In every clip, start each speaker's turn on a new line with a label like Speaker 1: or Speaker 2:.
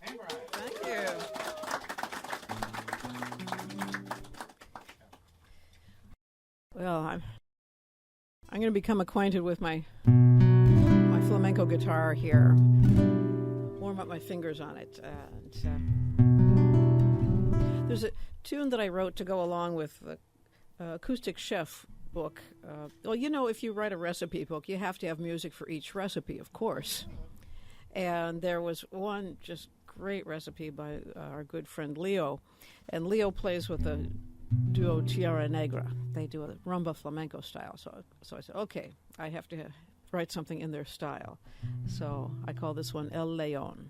Speaker 1: Thank you. Well, I'm going to become acquainted with my flamenco guitar here. Warm up my fingers on it. There's a tune that I wrote to go along with the Acoustic Chef book. Well, if you write a recipe book, you have to have music for each recipe, of course. And there was one just great recipe by our good friend Leo. And Leo plays with the duo Tierra Negra. They do a rumba flamenco style. So I said, okay, I have to write something in their style. So I call this one El León.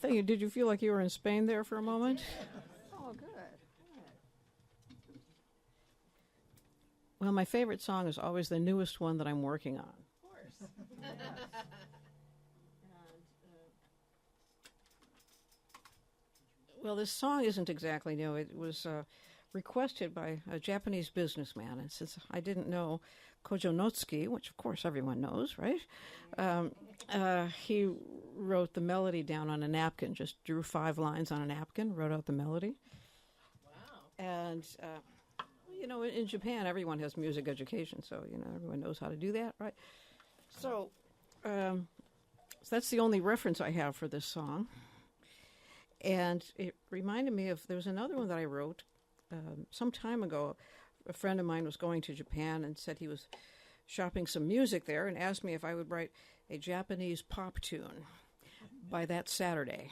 Speaker 1: Thank you. Did you feel like you were in Spain there for a moment? Oh, good. Well, my favorite song is always the newest one that I'm working on. Of course. Well, this song isn't exactly new. It was requested by a Japanese businessman. And since I didn't know Kojo Notsuki, which of course everyone knows, right? He wrote the melody down on a napkin, just drew 5 lines on a napkin, wrote out the melody. Wow. And, in Japan, everyone has music education, so, everyone knows how to do that, right? So that's the only reference I have for this song. And it reminded me of, there was another one that I wrote some time ago. A friend of mine was going to Japan and said he was shopping some music there and asked me if I would write a Japanese pop tune by that Saturday.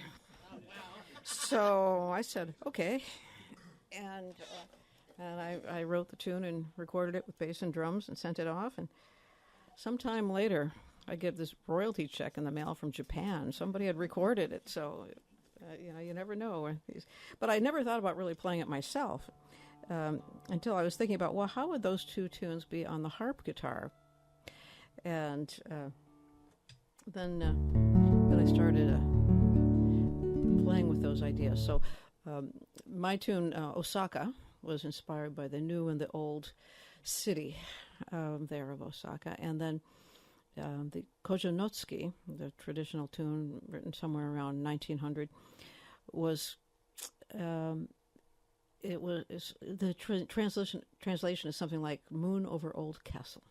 Speaker 1: Oh, wow. So I said, okay. And I wrote the tune and recorded it with bass and drums and sent it off. And sometime later, I get this royalty check in the mail from Japan. Somebody had recorded it, so... you never know. But I never thought about really playing it myself until I was thinking about, well, how would those 2 tunes be on the harp guitar? And then I started playing with those ideas. So my tune, Osaka, was inspired by the new and the old city there of Osaka. And then the Kojo Notsuki, the traditional tune written somewhere around 1900, was the translation is something like "Moon over Old Castle."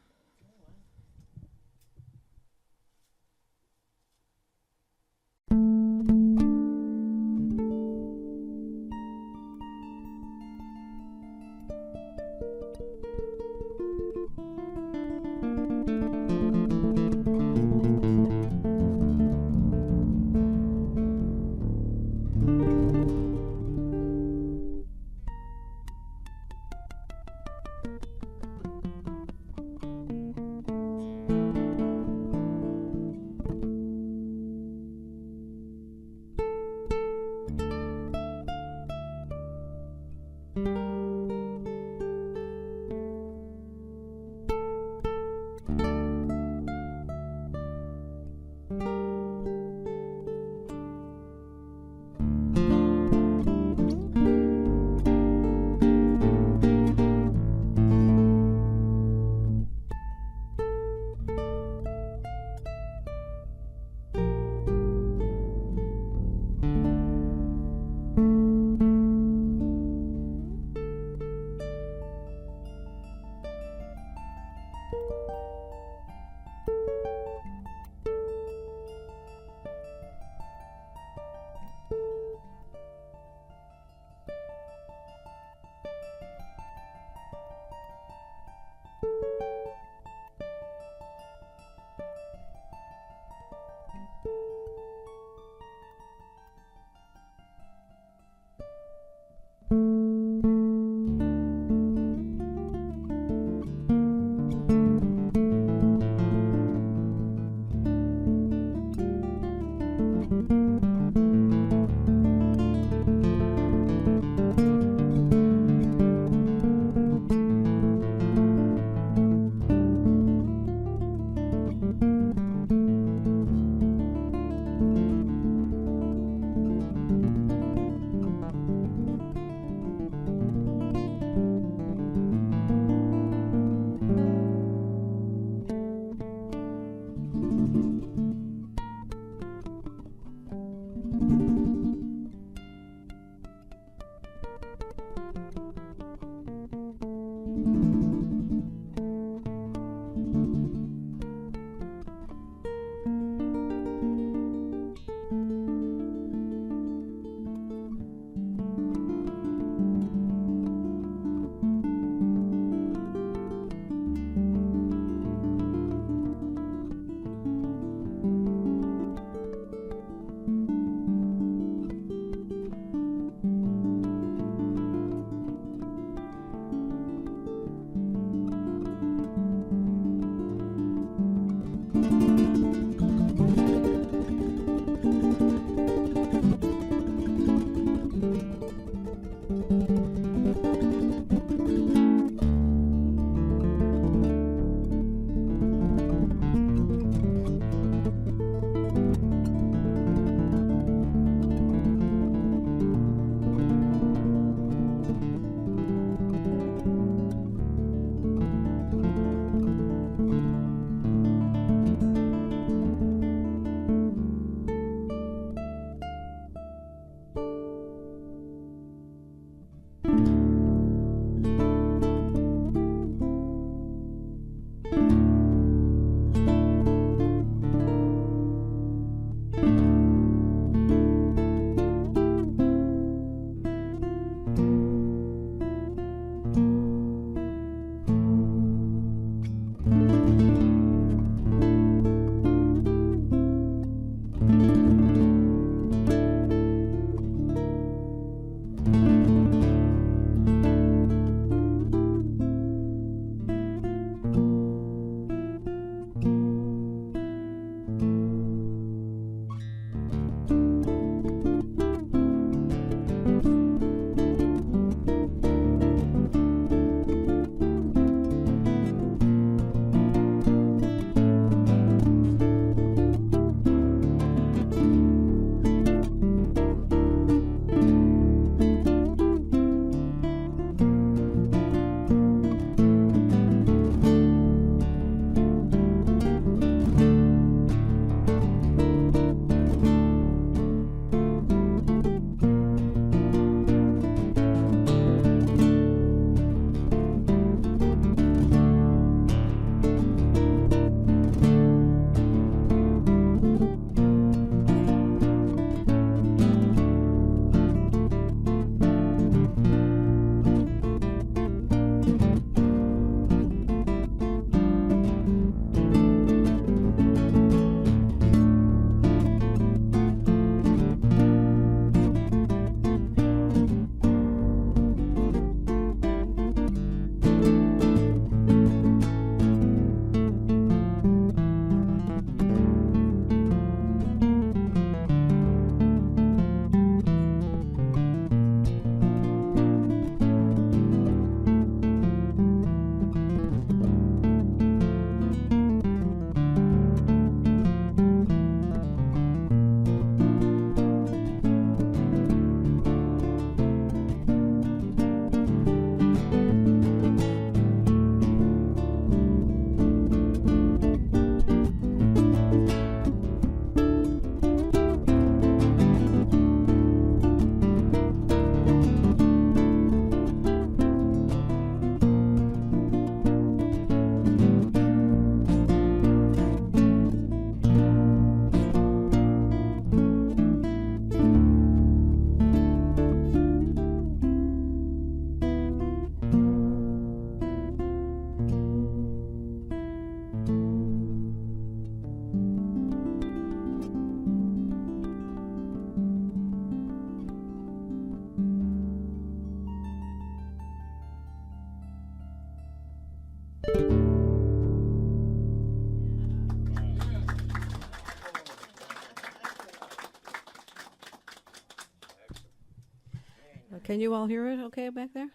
Speaker 1: Can you all hear it okay back there?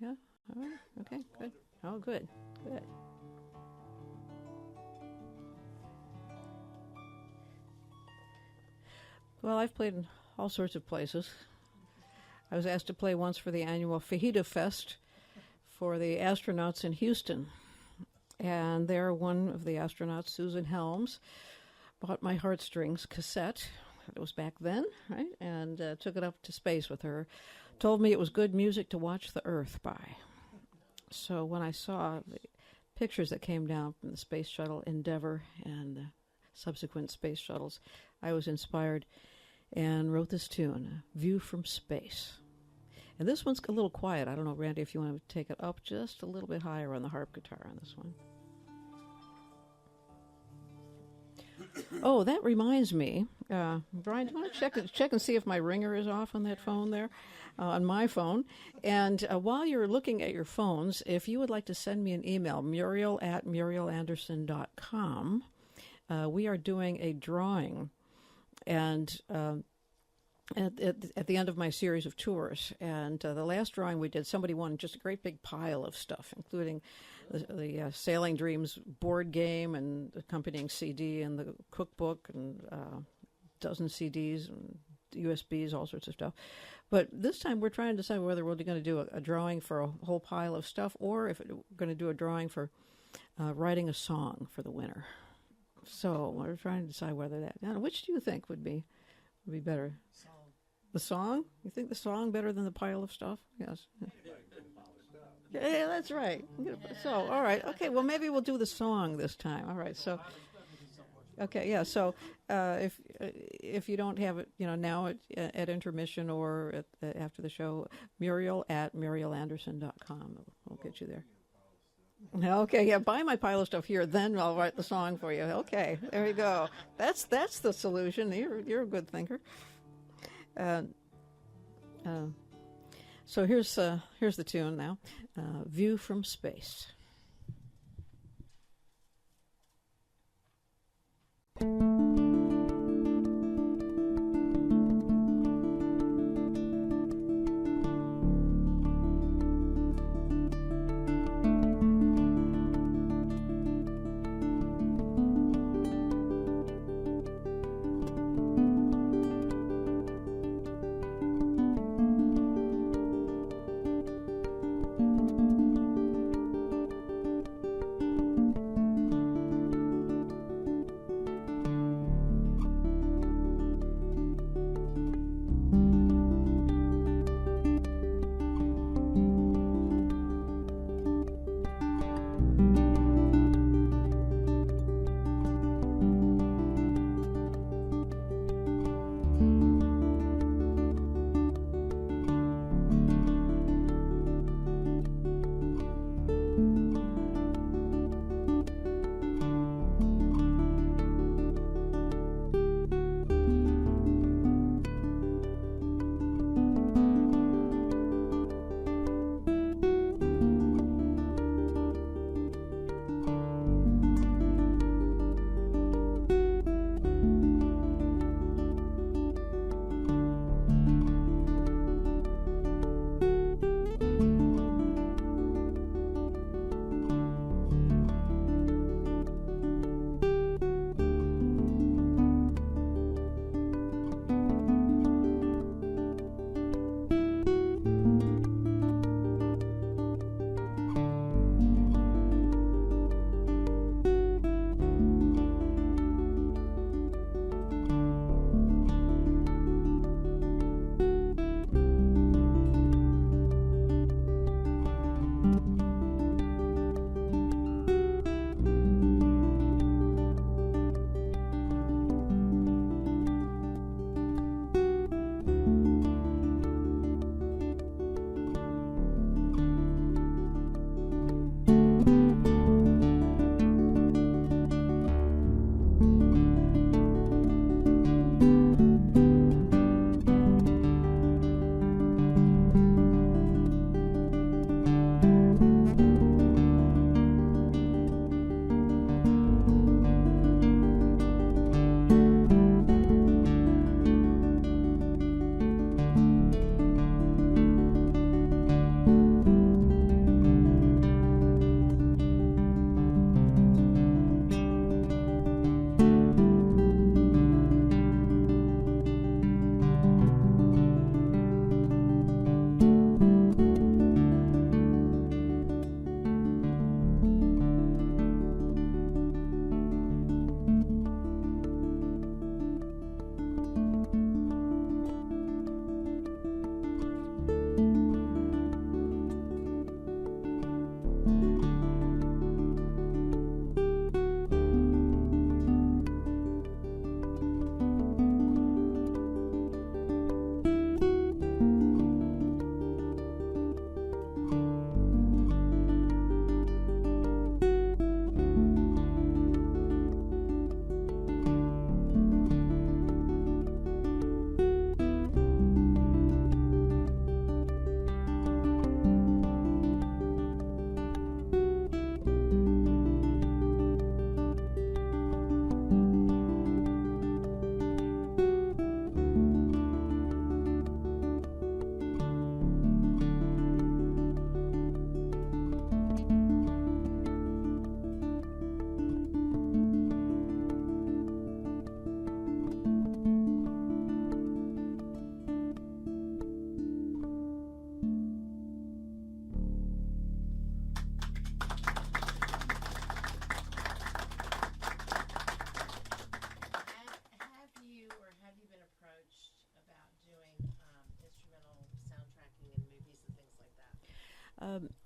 Speaker 1: Yeah? All right. Okay, good. Oh, good. Good. Well, I've played in all sorts of places. I was asked to play once for the annual Fajita Fest for the astronauts in Houston. And there, one of the astronauts, Susan Helms, bought my Heartstrings cassette. It was back then, right? And took it up to space with her. Told me it was good music to watch the Earth by. So when I saw the pictures that came down from the Space Shuttle Endeavour and the subsequent space shuttles, I was inspired and wrote this tune, View from Space. And this one's a little quiet. I don't know, Randy, if you want to take it up just a little bit higher on the harp guitar on this one. Oh, that reminds me. Brian, do you want to check and see if my ringer is off on that phone there, on my phone? And while you're looking at your phones, if you would like to send me an email, Muriel@murielanderson.com, we are doing a drawing, and at the end of my series of tours. And the last drawing we did, somebody won just a great big pile of stuff, including the Sailing Dreams board game and accompanying CD and the cookbook and dozen CDs and USBs, all sorts of stuff. But this time we're trying to decide whether we're going to do a drawing for a whole pile of stuff or if we're going to do a drawing for writing a song for the winner. So we're trying to decide whether that. Now, which do you think would be better?
Speaker 2: Song.
Speaker 1: The song? You think the song better than the pile of stuff? Yes. Yeah, that's right. So, all right. Okay, well, maybe we'll do the song this time. All right, so. Okay, yeah, so if you don't have it, now at intermission or after the show, Muriel@murielanderson.com. We'll get you there. Okay, yeah, buy my pile of stuff here, then I'll write the song for you. Okay, there you go. That's the solution. You're a good thinker. So here's the tune now, View from Space.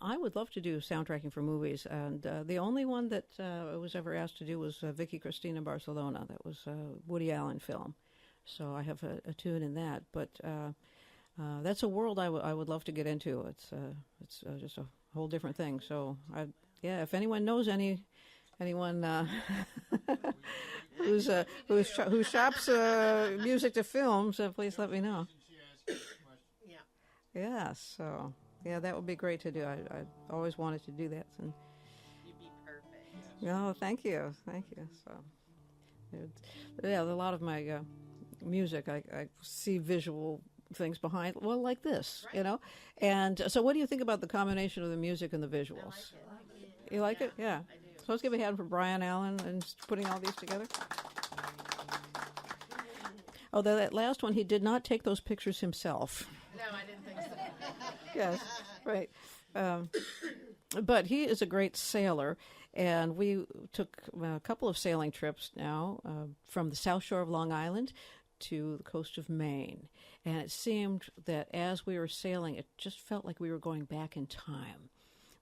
Speaker 1: I would love to do soundtracking for movies, and the only one that I was ever asked to do was Vicky Cristina Barcelona. That was a Woody Allen film, so I have a tune in that. But that's a world I would love to get into. It's just a whole different thing. So if anyone knows anyone who shops music to films, please let me know. Yeah. So. Yeah, that would be great to do. I always wanted to do that. And
Speaker 2: you'd be perfect.
Speaker 1: Oh, thank you. So, a lot of my music, I see visual things behind. Well, like this, right. And so, what do you think about the combination of the music and the visuals?
Speaker 2: I like it.
Speaker 1: You like it? Yeah.
Speaker 2: I do.
Speaker 1: So let's give a hand for Brian Allen and putting all these together. Oh, that last one, he did not take those pictures himself.
Speaker 2: No, I didn't think so.
Speaker 1: Yes, right. But he is a great sailor, and we took a couple of sailing trips now from the South Shore of Long Island to the coast of Maine. And it seemed that as we were sailing, it just felt like we were going back in time.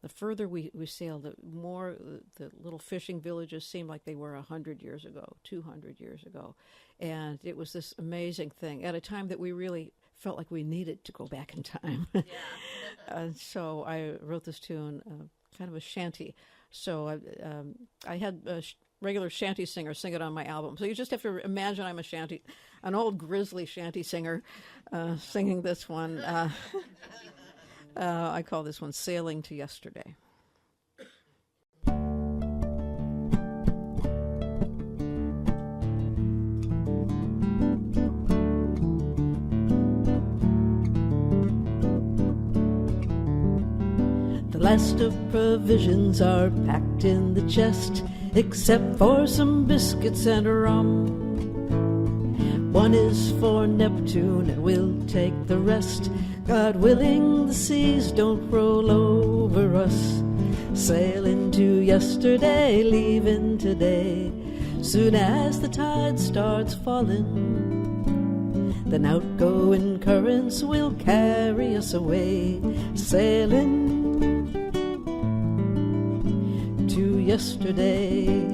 Speaker 1: The further we sailed, the more the little fishing villages seemed like they were 100 years ago, 200 years ago. And it was this amazing thing at a time that we really felt like we needed to go back in time.
Speaker 2: Yeah.
Speaker 1: So I wrote this tune, kind of a shanty. So I had a regular shanty singer sing it on my album. So you just have to imagine I'm an old grizzly shanty singer singing this one. I call this one Sailing to Yesterday. The last of provisions are packed in the chest, except for some biscuits and rum. One is for Neptune, and we'll take the rest. God willing, the seas don't roll over us. Sailing to yesterday, leaving today. Soon as the tide starts falling, then outgoing currents will carry us away. Sailing to yesterday.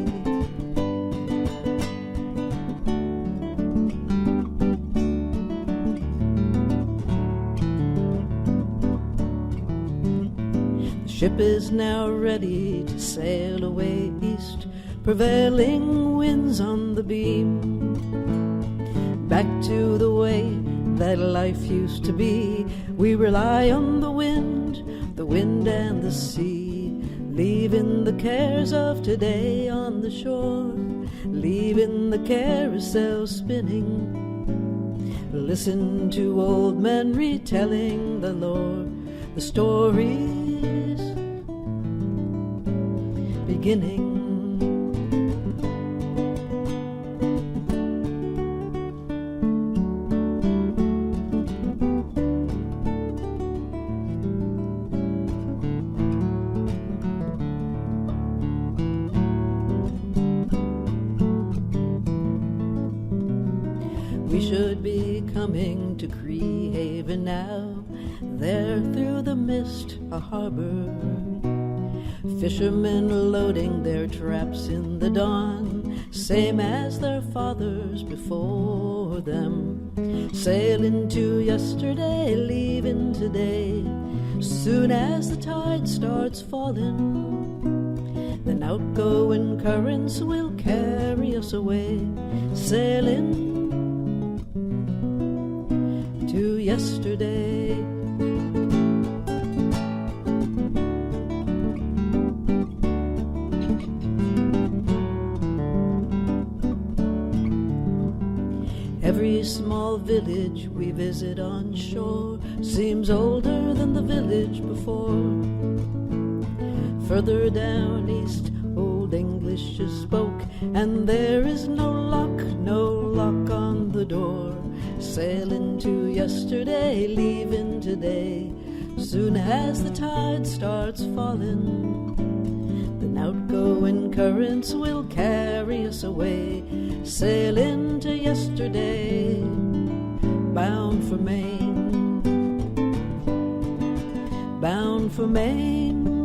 Speaker 1: Ship is now ready to sail away east, prevailing winds on the beam. Back to the way that life used to be, we rely on the wind and the sea. Leaving the cares of today on the shore, leaving the carousel spinning. Listen to old men retelling the lore, the stories beginning. We should be coming to Cree Haven now, there through the mist a harbor. Fishermen loading their traps in the dawn, same as their fathers before them. Sailing to yesterday, leaving today. Soon as the tide starts falling, then outgoing currents will carry us away. Sailing to yesterday. Every small village we visit on shore seems older than the village before. Further down east, Old English is spoke, and there is no lock on the door. Sailing to yesterday, leaving today. Soon as the tide starts falling, then outgoing currents will carry us away. Sailing to yesterday, bound for Maine, bound for Maine.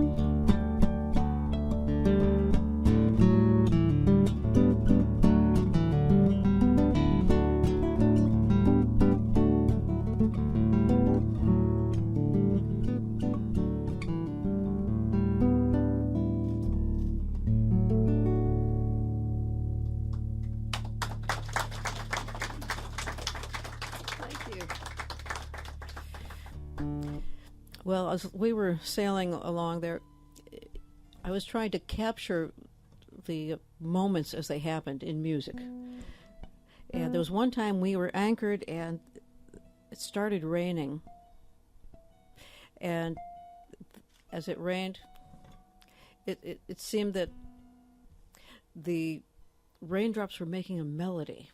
Speaker 1: Well, as we were sailing along there, I was trying to capture the moments as they happened in music. And there was one time we were anchored and it started raining. And as it rained, it seemed that the raindrops were making a melody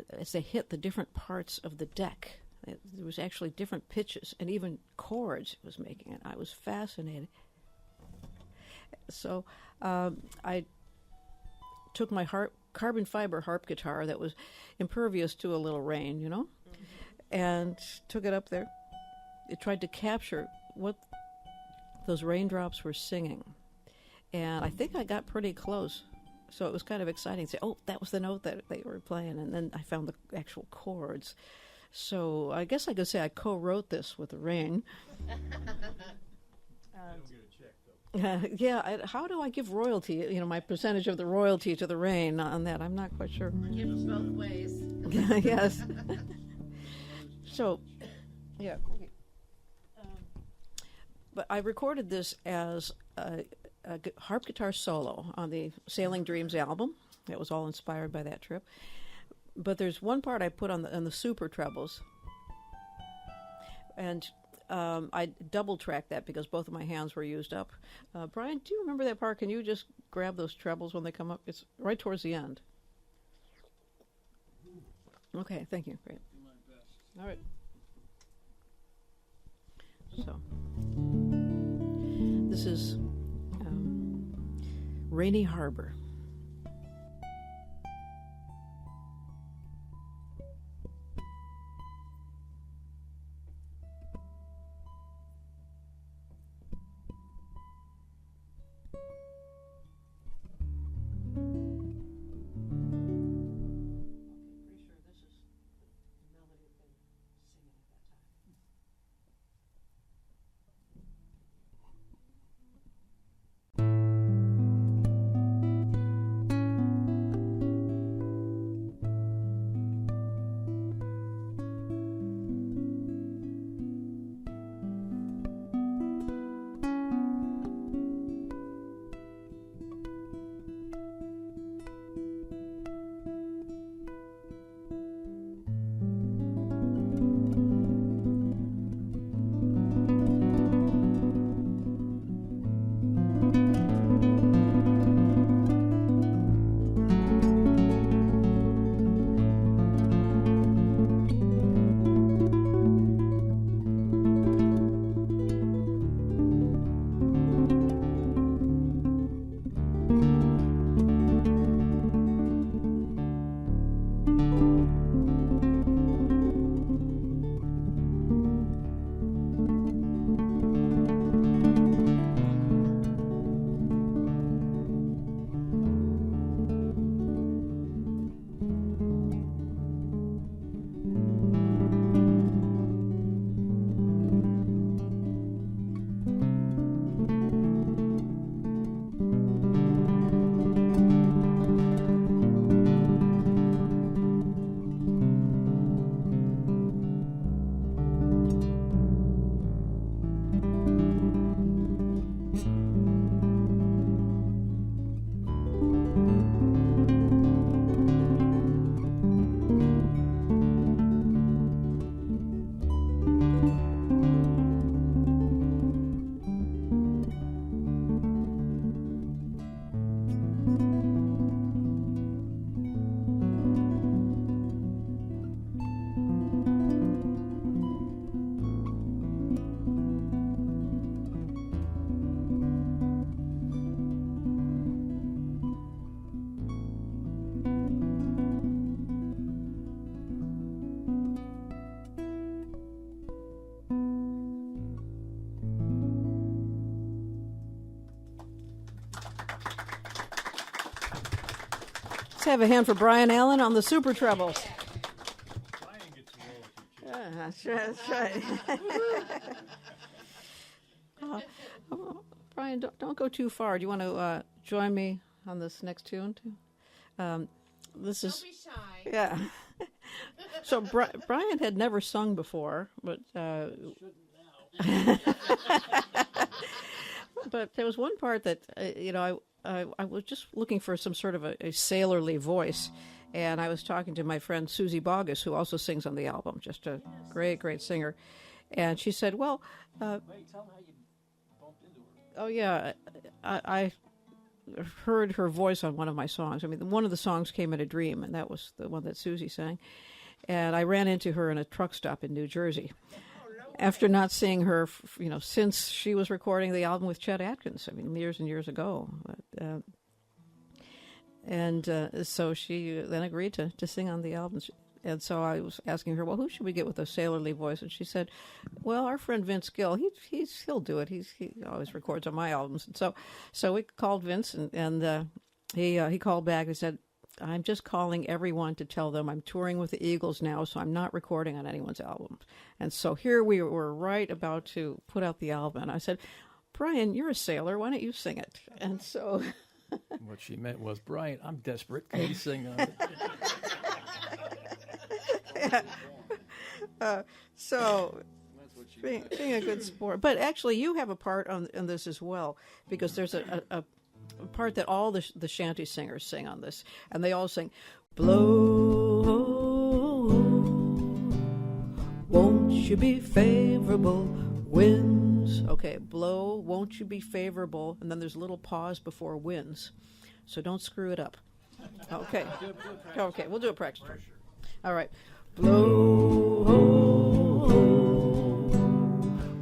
Speaker 1: as they hit the different parts of the deck. There was actually different pitches and even chords it was making, and I was fascinated. So I took my carbon fiber harp guitar that was impervious to a little rain, and took it up there. It tried to capture what those raindrops were singing. And I think I got pretty close. So it was kind of exciting to say, oh, that was the note that they were playing. And then I found the actual chords. So I guess I could say I co-wrote this with the rain.
Speaker 3: I don't get a check, though.
Speaker 1: Yeah, how do I give royalty, my percentage of the royalty to the rain on that? I'm not quite sure.
Speaker 2: Give us both ways.
Speaker 1: Yes. So, yeah. But I recorded this as a harp guitar solo on the Sailing Dreams album. It was all inspired by that trip. But there's one part I put on the super trebles, and I double tracked that because both of my hands were used up. Brian, do you remember that part? Can you just grab those trebles when they come up? It's right towards the end. Okay, thank you. Great.
Speaker 3: Do my best.
Speaker 1: All right. So this is Rainy Harbor. Let's have a hand for Brian Allen on the super treble.
Speaker 3: Brian gets a royalty check.
Speaker 1: That's right. Brian, don't go too far. Do you want to join me on this next tune? This is
Speaker 2: Don't be shy.
Speaker 1: yeah. So Brian had never sung before, but but there was one part that I was just looking for some sort of a sailorly voice, and I was talking to my friend Susie Bogus, who also sings on the album, just a great singer, and she said, "Well,
Speaker 3: Wait, tell them how you bumped into her.
Speaker 1: oh yeah, I heard her voice on one of my songs. I mean, one of the songs came in a dream, and that was the one that Susie sang. And I ran into her in a truck stop in New Jersey after not seeing her, since she was recording the album with Chet Atkins. I mean, years and years ago. So she then agreed to sing on the album. And so I was asking her, well, who should we get with a sailorly voice? And she said, well, our friend Vince Gill, he'll do it. He always records on my albums. And so we called Vince, and he called back and said, I'm just calling everyone to tell them I'm touring with the Eagles now, so I'm not recording on anyone's album. And so here we were right about to put out the album. And I said, Brian, you're a sailor. Why don't you sing it? And so...
Speaker 3: What she meant was, Brian, I'm desperate. Can you sing on it?
Speaker 1: So being a good sport. But actually, you have a part on this as well, because there's a part that all the shanty singers sing on this, and they all sing, blow, won't you be favorable winds. Okay, blow, won't you be favorable, and then there's a little pause before winds, so don't screw it up. Okay, we'll do a practice. All right. Blow,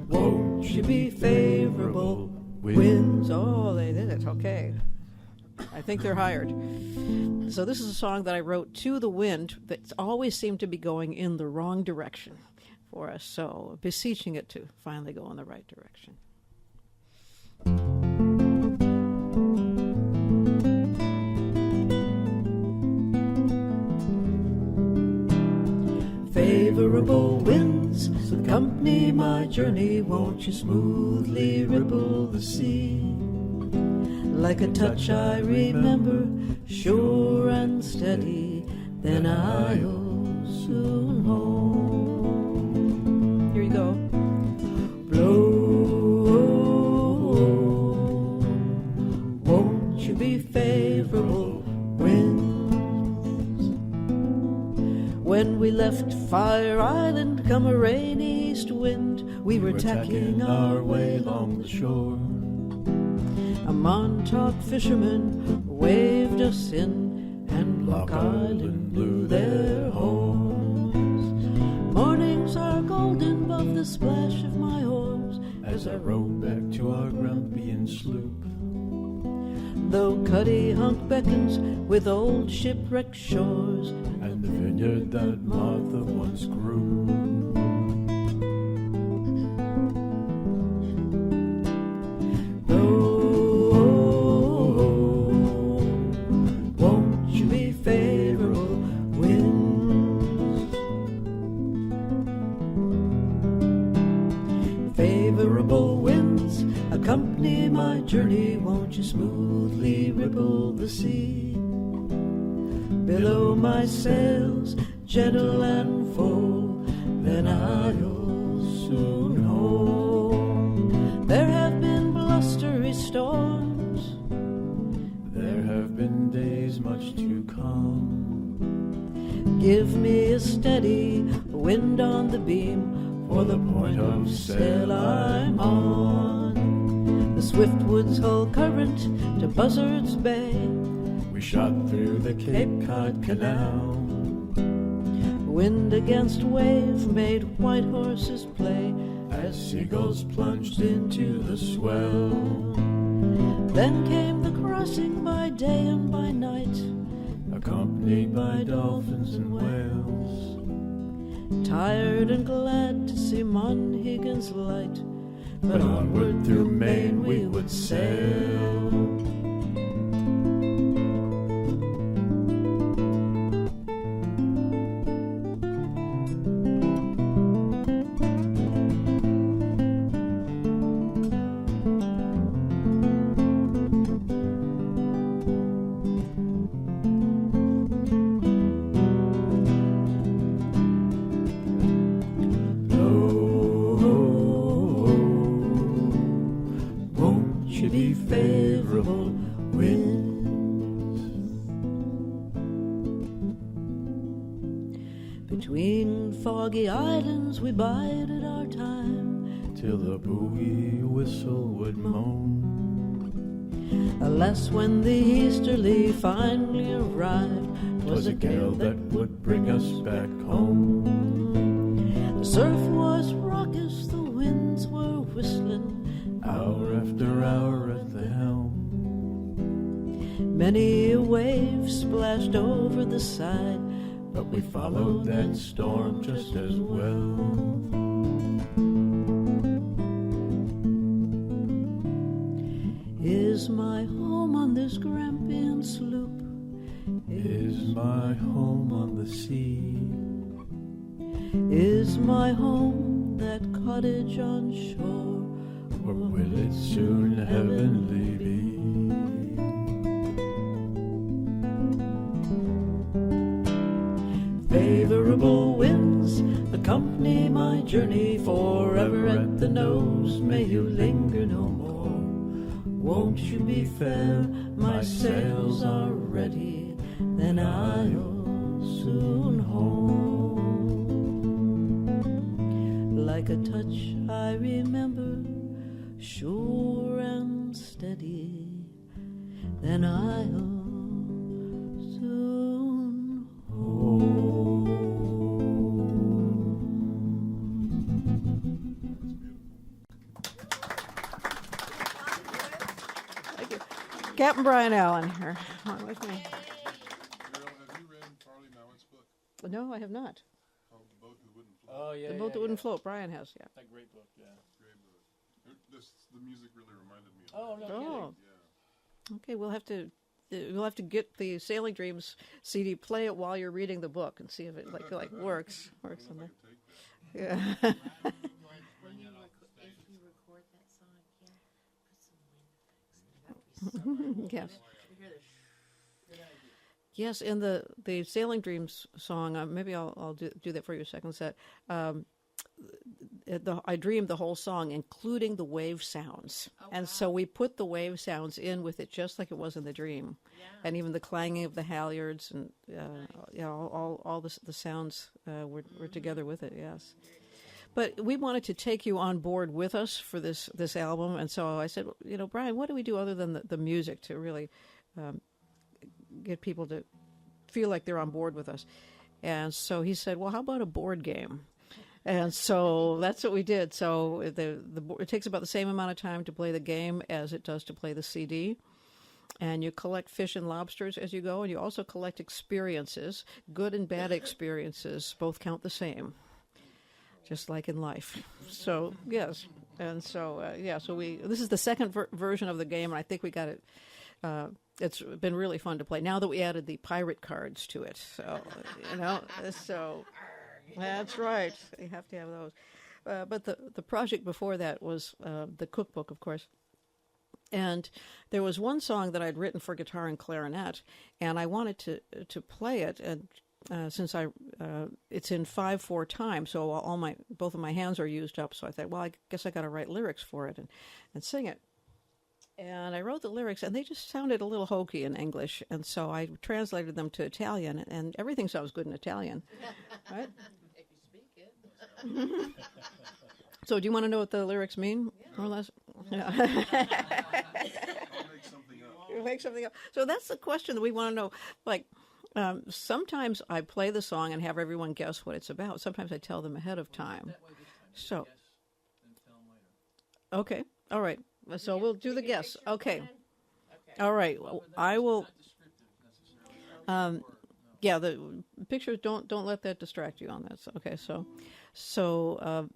Speaker 1: won't you be favorable winds. Oh, they did it. Okay. I think they're hired. So this is a song that I wrote to the wind that always seemed to be going in the wrong direction for us. So beseeching it to finally go in the right direction. Favorable winds accompany my journey, won't you smoothly ripple the sea? Like a touch I remember, sure and steady, then I'll soon home. Here you go. Blow, won't you be favorable winds? When we left Fire Island, come a rainy east wind, we were tacking our way along the shore. A Montauk fisherman waved us in, and Block Island blew their horns. Mornings are golden above the splash of my oars as I rowed back to our Grumpian sloop. Though Cuddy Hunk beckons with old shipwrecked shores and the vineyard that Martha once grew. Won't you be favorable winds? Favorable winds accompany my journey, won't you smoothly ripple the sea? Below my sails, gentle and full, then I'll soon home. There have been blustery storms, there have been days much too calm. Give me a steady wind on the beam, for the point of sail I'm on. The Swiftwood's Hull current to Buzzard's Bay, we shot through the Cape Cod Canal. Wind against wave made white horses play as seagulls plunged into the swell. Then came the crossing by day and by night, accompanied by dolphins and whales. Tired and glad to see Monhegan's light, but onward through Maine we would sail. Between foggy islands we bided our time,
Speaker 3: till the boogie whistle would moan.
Speaker 1: Alas, when the easterly finally arrived,
Speaker 3: 'Twas a gale that would bring us back home.
Speaker 1: the surf was raucous, the winds were whistling,
Speaker 3: Hour after hour at the helm.
Speaker 1: many a wave splashed over the side,
Speaker 3: But we followed that storm just as well.
Speaker 1: Is my home on this Grampian sloop,
Speaker 3: Is my home on the sea.
Speaker 1: is my home that cottage on shore,
Speaker 3: Or will it soon heavenly be?
Speaker 1: favorable winds accompany my journey forever at the nose, may you linger no more. Won't you be fair, my sails are ready, then I'll soon home. Like a touch I remember, sure and steady, then I'll soon home. Thank you. Captain Brian Allen here on with me.
Speaker 4: Muriel, have you read Farley Mallon's book
Speaker 1: No, I have not.
Speaker 4: called The Boat That Wouldn't Float?
Speaker 3: Oh, yeah.
Speaker 1: The Boat That Wouldn't Float. Brian has, yeah.
Speaker 3: A great book, yeah.
Speaker 4: Great book. The music really reminded me of
Speaker 3: Oh,
Speaker 4: that.
Speaker 3: no
Speaker 1: Oh,
Speaker 4: Yeah.
Speaker 1: okay. We'll have to get the Sailing Dreams CD, play it while you're reading the book, and see if it like works
Speaker 4: I
Speaker 1: on
Speaker 4: don't know
Speaker 1: there.
Speaker 4: if I can take that.
Speaker 1: Yeah.
Speaker 2: Like when you if you record that song again, put some wind effects. That would be so
Speaker 1: Yes.
Speaker 2: You hear the
Speaker 1: Yes, in the Sailing Dreams song, maybe I'll do that for you a second set. I dreamed the whole song, including the wave sounds, and so we put the wave sounds in with it, just like it was in the dream, and even the clanging of the halyards and all the sounds were together with it. Yes, but we wanted to take you on board with us for this album, and so I said, Brian, what do we do other than the music to really get people to feel like they're on board with us? And so he said, well, how about a board game? And so that's what we did. So it takes about the same amount of time to play the game as it does to play the CD. And you collect fish and lobsters as you go, and you also collect experiences. Good and bad experiences both count the same, just like in life. So, yes. And so, this is the second version of the game, and I think we got it. It's been really fun to play now that we added the pirate cards to it. So, so that's right. You have to have those. But the project before that was the cookbook, of course. And there was one song that I'd written for guitar and clarinet, and I wanted to play it. And since it's in 5/4 time, so both of my hands are used up. So I thought, well, I guess I got to write lyrics for it and sing it. And I wrote the lyrics, and they just sounded a little hokey in English, and so I translated them to Italian, and everything sounds good in Italian, right?
Speaker 2: if you speak it.
Speaker 1: So do you want to know what the lyrics mean, more or less? Yeah.
Speaker 4: I'll make something up.
Speaker 1: You make something up. So that's the question that we want to know. Like, sometimes I play the song and have everyone guess what it's about. Sometimes I tell them ahead of time. So, okay, all right. So we'll do the guess. Okay. All right. I will. The pictures don't let that distract you on that. Okay. So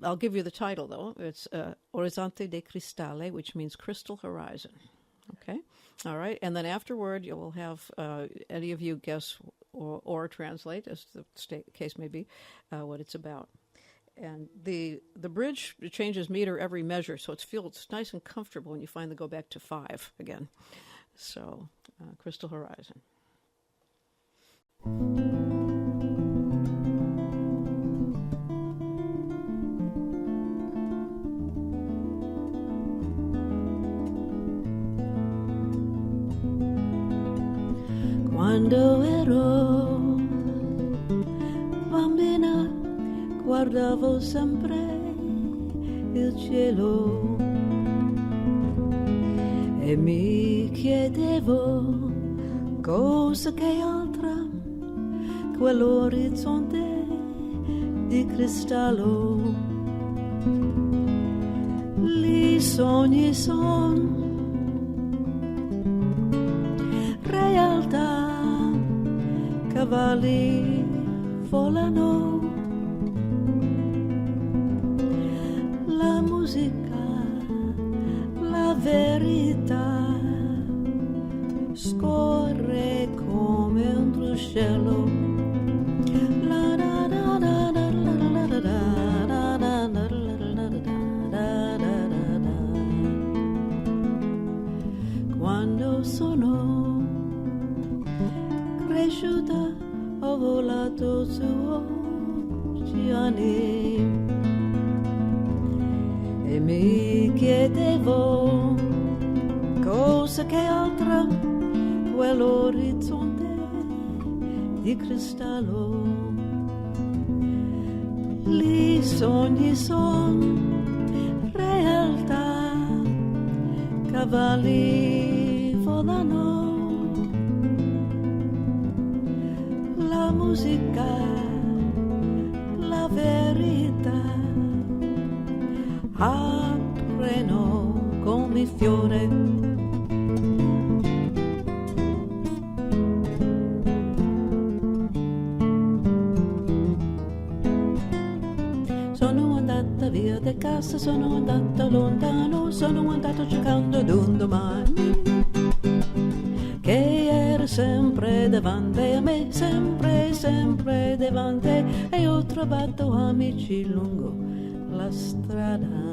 Speaker 1: I'll give you the title though. It's Orizzonte di Cristallo, which means crystal horizon. Okay. All right. And then afterward, you will have any of you guess or translate, as the case may be, what it's about. And the bridge changes meter every measure, so it feels nice and comfortable when you finally go back to 5 again. So, Crystal Horizon. Quando ero bambina
Speaker 5: guardavo sempre il cielo e mi chiedevo cosa che altra quell'orizzonte di cristallo. Lì sogni son realtà, cavalli volano, la musica, la verità scorre come un ruscello. La da da da da la da da da da da. Quando sono cresciuta ho volato su oceani e mi chiedevo cosa che altra quell'orizzonte di cristallo. Lì sogni son realtà, cavalli volano, la musica, la verità aprono come fiore. Sono andata via da casa, sono andata lontano, sono andato cercando ad un domani che era sempre davanti a me, sempre, sempre davanti, e ho trovato amici lungo la strada.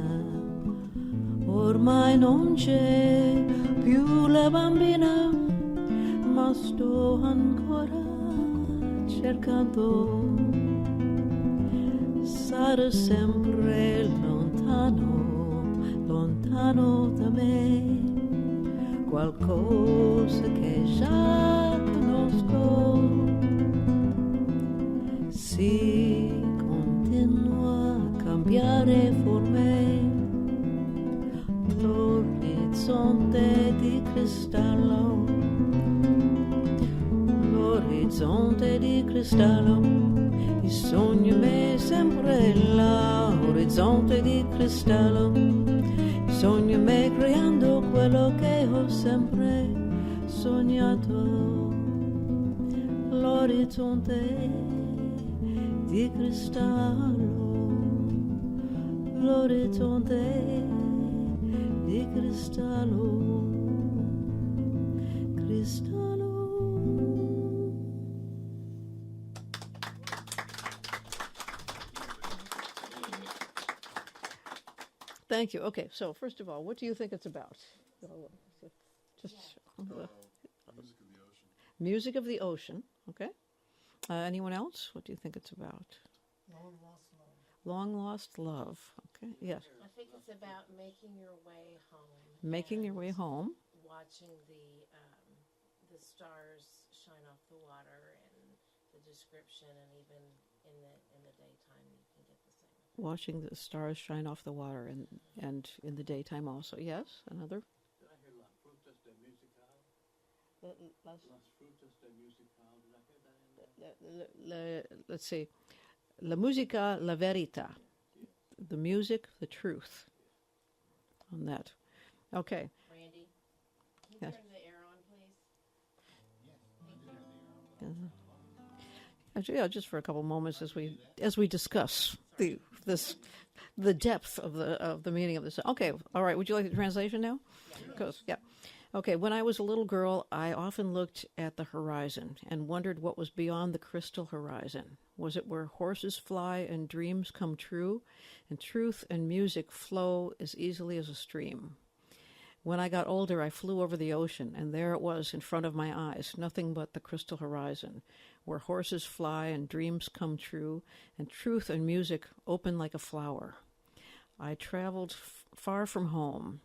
Speaker 5: Ormai non c'è più la bambina, ma sto ancora cercando. Sarà sempre lontano, lontano da me, qualcosa che già conosco. Si continua a cambiare forme, l'orizzonte di cristallo, l'orizzonte di cristallo. Il sogno me sempre là, orizzonte di cristallo. Il sogno me creando quello che ho sempre sognato. L'orizzonte di cristallo, l'orizzonte di cristallo, cristallo.
Speaker 1: Thank you. Okay, so first of all, what do you think it's about? Just
Speaker 4: Music of the ocean.
Speaker 1: music of the ocean. Okay. Anyone else? What do you think it's about?
Speaker 3: Long lost love.
Speaker 1: Long lost love. Okay. Yes.
Speaker 2: I think it's about making your way home.
Speaker 1: Making your
Speaker 2: and
Speaker 1: way home.
Speaker 2: Watching the stars shine off the water, and the description, and even in the daytime you can get the same.
Speaker 1: Watching the stars shine off the water and in the daytime also. Yes. Another.
Speaker 3: Did I hear Las Frutas de Musical?
Speaker 1: Las
Speaker 3: Las Frutas de Musical. Did I hear that in there?
Speaker 1: let's see, la musica, la verità, the music, the truth. On that, okay.
Speaker 2: Randy, can you
Speaker 1: Yes.
Speaker 2: turn the air on, please?
Speaker 1: Yeah, just for a couple moments as we discuss the depth of the meaning of this. Okay, all right. Would you like the translation now? Yeah. Okay, when I was a little girl, I often looked at the horizon and wondered what was beyond the crystal horizon. Was it where horses fly and dreams come true, and truth and music flow as easily as a stream? When I got older, I flew over the ocean, and there it was in front of my eyes, nothing but the crystal horizon, where horses fly and dreams come true, and truth and music open like a flower. I traveled far from home,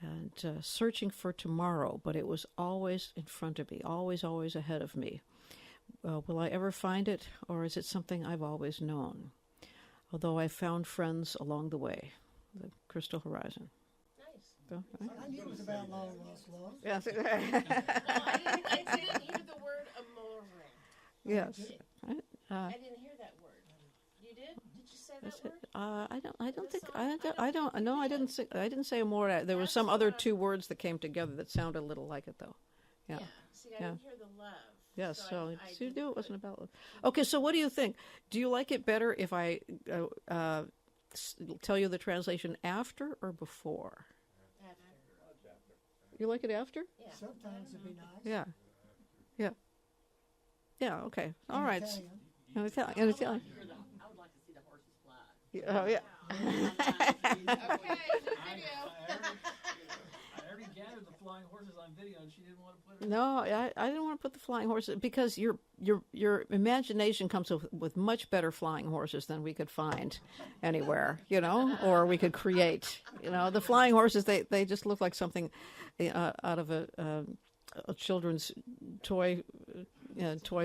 Speaker 1: and searching for tomorrow, but it was always in front of me, always, always ahead of me. Will I ever find it, or is it something I've always known? although I found friends along the way. The Crystal Horizon.
Speaker 2: Nice.
Speaker 1: So, right?
Speaker 6: I knew it was about long lost love.
Speaker 1: Yes.
Speaker 2: No, I didn't hear the word amore.
Speaker 1: Yes. Right?
Speaker 2: I didn't hear that word. You did? Did you say that word?
Speaker 1: I didn't say more. There were some other two words that came together that sounded a little like it, though. Yeah.
Speaker 2: See, I didn't hear the love.
Speaker 1: Yes. So
Speaker 2: I
Speaker 1: you
Speaker 2: didn't
Speaker 1: knew it
Speaker 2: put-
Speaker 1: wasn't about love. Okay. So what do you think? Do you like it better if I tell you the translation after or before?
Speaker 2: After.
Speaker 1: You like it after?
Speaker 2: Yeah.
Speaker 6: Sometimes it'd be nice.
Speaker 1: Yeah. Yeah. Yeah. Okay. All right.
Speaker 6: Italian.
Speaker 1: In Italian. In Italian.
Speaker 7: I would like to see the horses fly.
Speaker 1: Oh yeah.
Speaker 2: Okay, new video.
Speaker 3: I already gathered the flying horses on video, and she didn't want to put it.
Speaker 1: No, I didn't want to put the flying horses because your imagination comes with much better flying horses than we could find anywhere, or we could create. The flying horses they just look like something out of a children's toy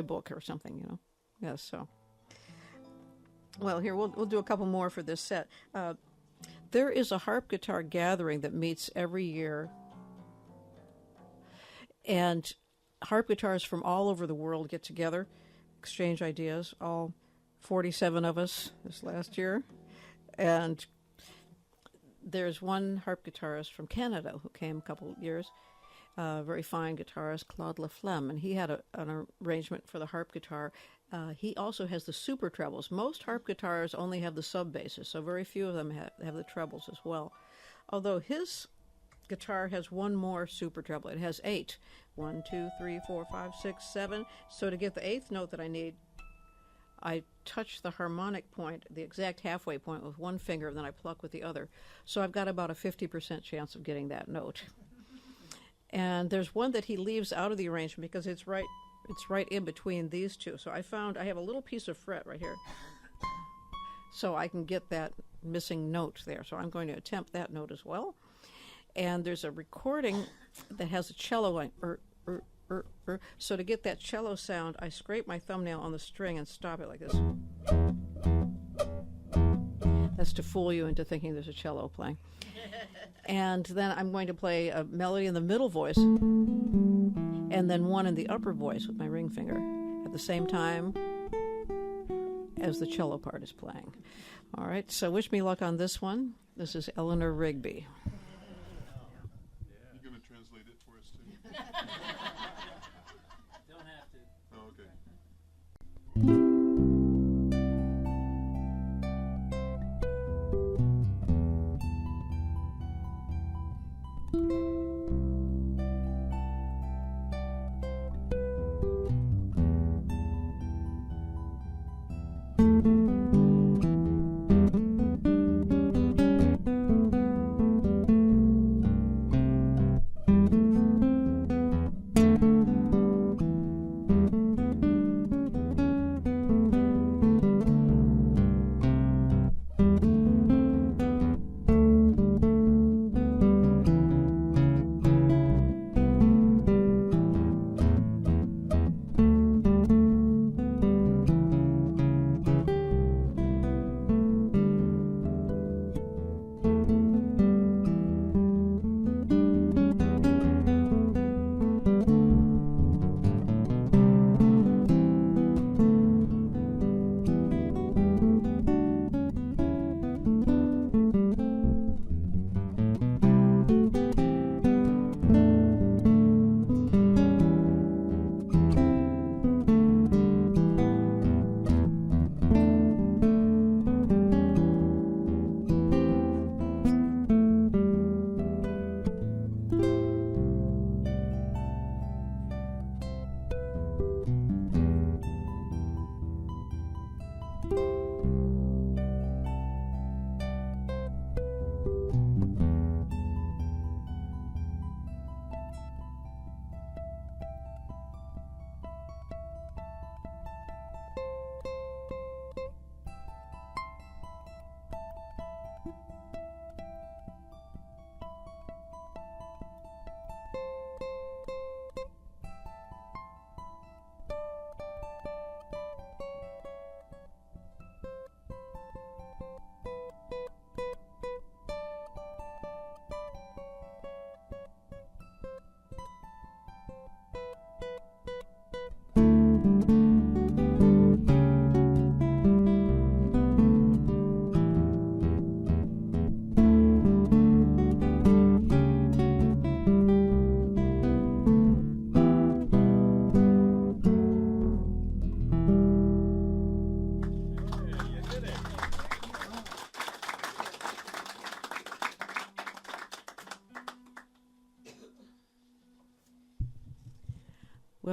Speaker 1: book or something, Yes, so. Well, here we'll do a couple more for this set. There is a harp guitar gathering that meets every year. And harp guitarists from all over the world get together, exchange ideas, all 47 of us this last year. And there's one harp guitarist from Canada who came a couple of years, very fine guitarist, Claude Laflamme, and he had an arrangement for the harp guitar. He also has the super trebles. Most harp guitars only have the sub basses, so very few of them have the trebles as well. Although his guitar has one more super treble. It has 8. 1, 2, 3, 4, 5, 6, 7. So to get the 8th note that I need, I touch the harmonic point, the exact halfway point, with one finger, and then I pluck with the other. So I've got about a 50% chance of getting that note. And there's one that he leaves out of the arrangement because it's right in between these two. So I have a little piece of fret right here. So I can get that missing note there. So I'm going to attempt that note as well. And there's a recording that has a cello line. So to get that cello sound, I scrape my thumbnail on the string and stop it like this. That's to fool you into thinking there's a cello playing. And then I'm going to play a melody in the middle voice and then one in the upper voice with my ring finger at the same time as the cello part is playing. All right, so wish me luck on this one. This is Eleanor Rigby.
Speaker 4: You going to translate it for us too?
Speaker 3: Don't have to.
Speaker 4: Oh, okay.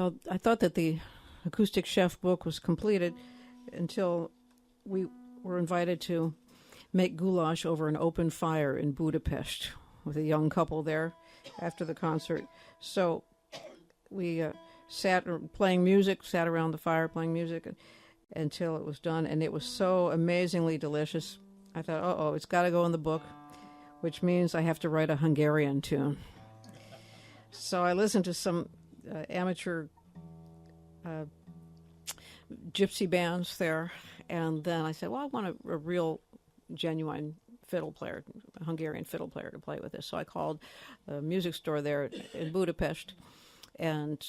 Speaker 1: Well, I thought that the Acoustic Chef book was completed until we were invited to make goulash over an open fire in Budapest with a young couple there after the concert. So we sat around the fire playing music until it was done, and it was so amazingly delicious. I thought, it's got to go in the book, which means I have to write a Hungarian tune. So I listened to some amateur gypsy bands there, and then I said, well, I want a real, genuine fiddle player, a Hungarian fiddle player to play with this. So I called a music store there in Budapest, and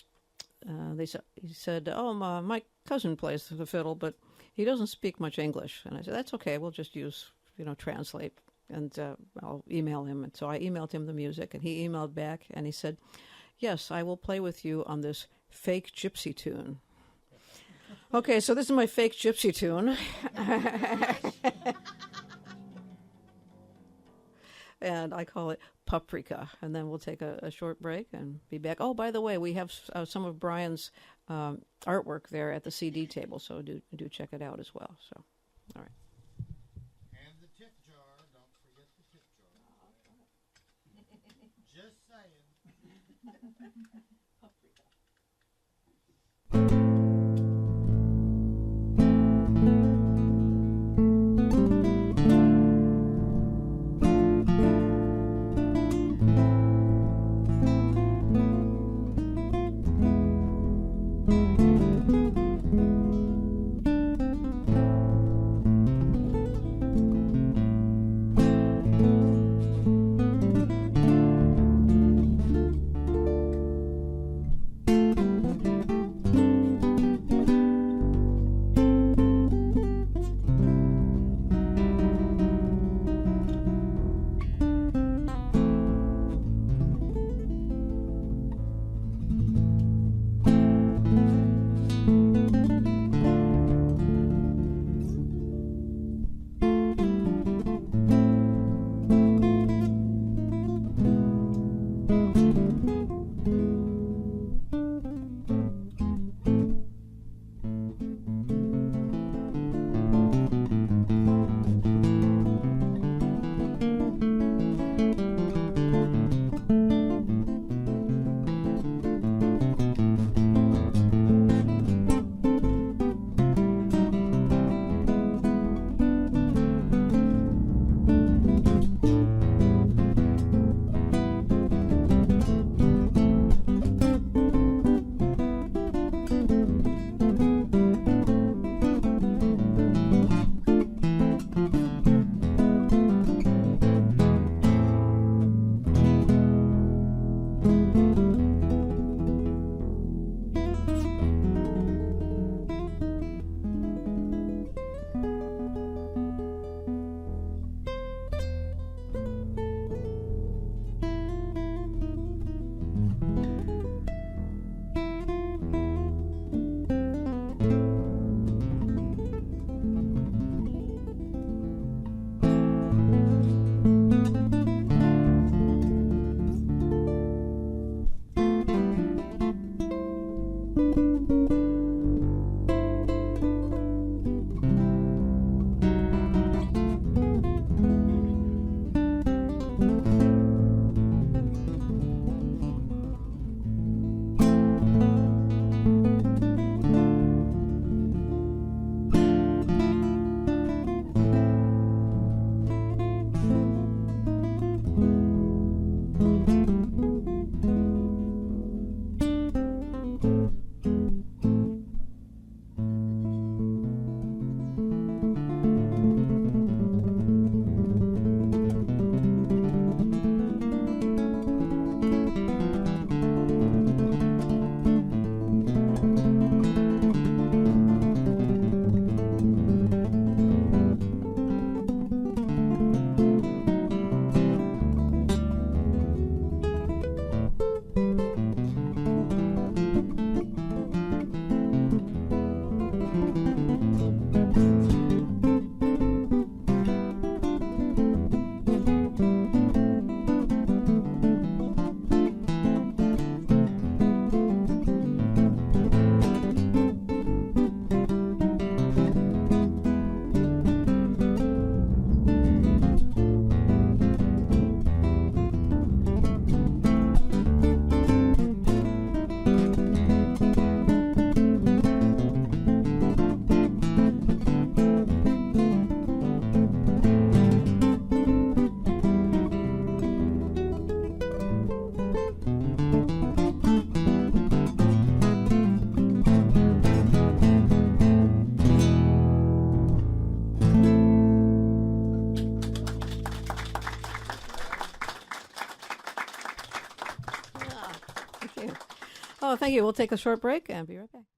Speaker 1: he said, my cousin plays the fiddle, but he doesn't speak much English. And I said, that's okay, we'll just use, translate, and I'll email him. And so I emailed him the music, and he emailed back, and he said, yes, I will play with you on this fake gypsy tune. Okay, so this is my fake gypsy tune. And I call it Paprika. And then we'll take a short break and be back. Oh, by the way, we have some of Brian's artwork there at the CD table, so do check it out as well. So, all right.
Speaker 8: And the tip jar. Don't forget the tip jar. Just saying.
Speaker 1: you. Oh, thank you. We'll take a short break and be right back.